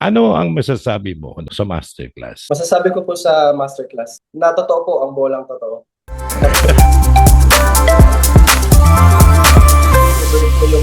Ano ang masasabi mo sa masterclass? Masasabi ko po sa masterclass na totoo po ang bolang totoo.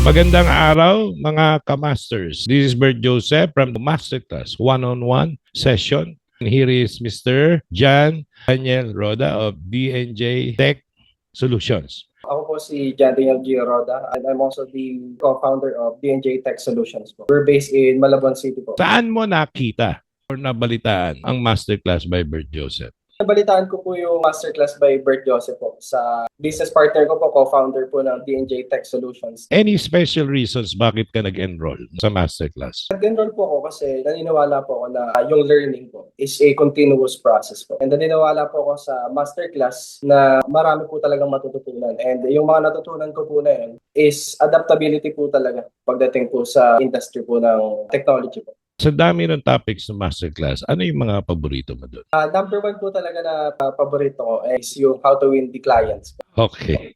Magandang araw mga ka-masters. This is Bert Joseph from the Masterclass one-on-one session. And here is Mr. John Daniel Roda of DNJ Tech Solutions. Ako po si John Daniel G. Roda and I'm also the co-founder of DNJ Tech Solutions po. We're based in Malabon City po. Saan mo nakita o nabalitaan ang Masterclass by Bert Joseph? Nabalitaan ko po yung masterclass by Bert Joseph po sa business partner ko po, co-founder po ng DNJ Tech Solutions. Any special reasons bakit ka nag-enroll sa Masterclass? Nag-enroll po ako kasi naniniwala po ako na yung learning po is a continuous process po. And naniniwala po ako sa masterclass na marami po talagang matututunan. And yung mga natutunan ko po na yun is adaptability po talaga pagdating po sa industry po ng technology po. Sa dami ng topics ng Masterclass, ano yung mga paborito mo doon? Number one po talaga na paborito ko is yung how to win the clients. Okay.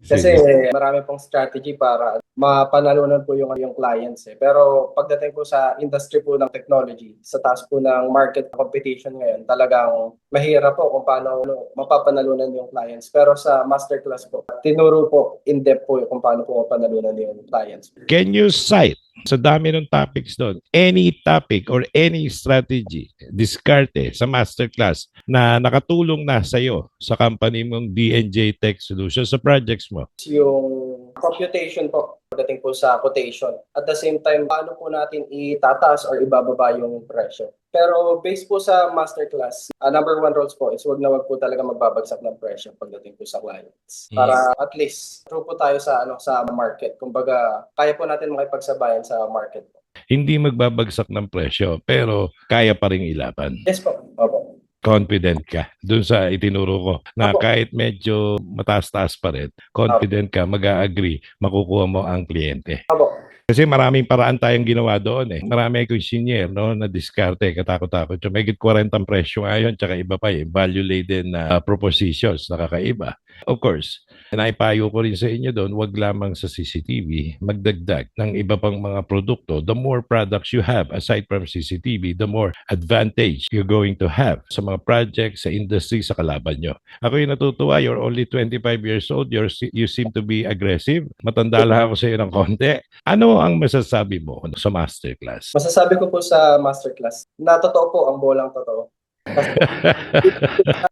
Kasi Sige. marami pong strategy para mapanalunan po yung clients eh. Pero pagdating po sa industry po ng technology, sa taas po ng market competition ngayon, talagang mahirap po kung paano mapapanalunan yung clients. Pero sa masterclass po, tinuro po in-depth po kung paano po mapanalunan yung clients. Can you cite sa dami ng topics doon, any topic or any strategy, diskarte sa masterclass na nakatulong na sa iyo sa company mong DNJ Tech Solutions sa projects mo? Yung computation po, pagdating po sa quotation. At the same time, paano po natin itataas or ibababa yung presyo. Pero based po sa masterclass, number one rules po is wag po talaga magbabagsak ng presyo pagdating po sa clients. Para at least true po tayo sa sa market. Kumbaga, kaya po natin makipagsabayan sa market po. Hindi magbabagsak ng presyo, pero kaya pa ring ilaban. Yes po. Opo. Confident ka dun sa itinuro ko na kahit medyo mataas-taas pa rin, confident ka, mag-a-agree, makukuha mo ang kliyente. Opo. Kasi maraming paraan tayong ginawa doon eh. Marami akong senior, no, na diskarte, katakot-takot. So, may 40 ang presyo ngayon, tsaka iba pa eh, value-laden na propositions, nakakaiba. Of course, naipayo ko rin sa inyo doon, wag lamang sa CCTV, magdagdag ng iba pang mga produkto. The more products you have, aside from CCTV, the more advantage you're going to have sa mga projects, sa industry, sa kalaban nyo. Ako yung natutuwa, you're only 25 years old, you seem to be aggressive. Matanda lang ako sa iyo ng konti. Ano ang masasabi mo sa masterclass? Masasabi ko po sa masterclass na totoo po ang bolang totoo.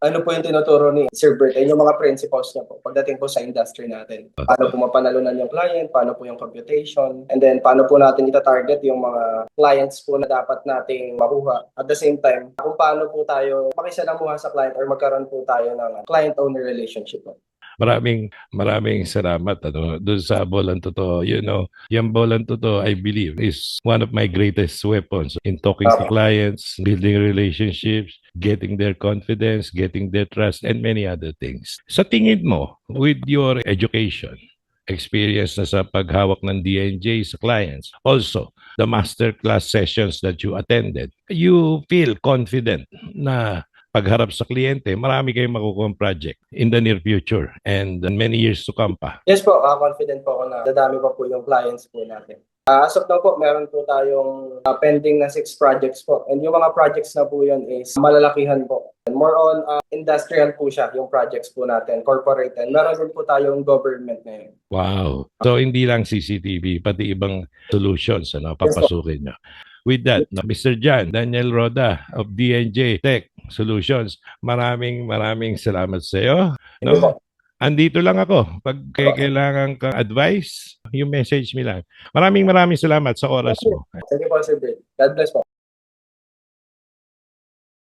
Ano po yung tinuturo ni Sir Bert ay yung mga principles niya po pagdating po sa industry natin. Paano po mapanalunan yung client, paano po yung computation, and then paano po natin ita-target yung mga clients po na dapat nating makuha. At the same time, kung paano po tayo makisalamuha sa client or magkaroon po tayo ng client-owner relationship po. Maraming salamat doon sa Bolang Totoo. You know, yung Bolang Totoo, I believe, is one of my greatest weapons in talking to clients, building relationships, getting their confidence, getting their trust, and many other things. Sa tingin mo, with your education, experience na sa paghawak ng DNJ sa clients, also the masterclass sessions that you attended, you feel confident na pagharap sa kliyente, marami kayong makukuha project in the near future and many years to come pa. Yes po, confident po ako na dadami pa po yung clients po natin. As of now po, meron po tayong pending na 6 projects po. And yung mga projects na po yun is malalakihan po. And more on industrial po siya, yung projects po natin, corporate. And meron din po tayong government ngayon. Wow. So hindi lang CCTV, pati ibang solutions papasukin nyo. With that, Mr. John Daniel Roda of DNJ Tech Solutions, maraming salamat sa iyo. No? Andito lang ako. Pag kailangan kang advice, you message me lang. Maraming salamat sa oras mo. Thank you po, Sir Bert. God bless po.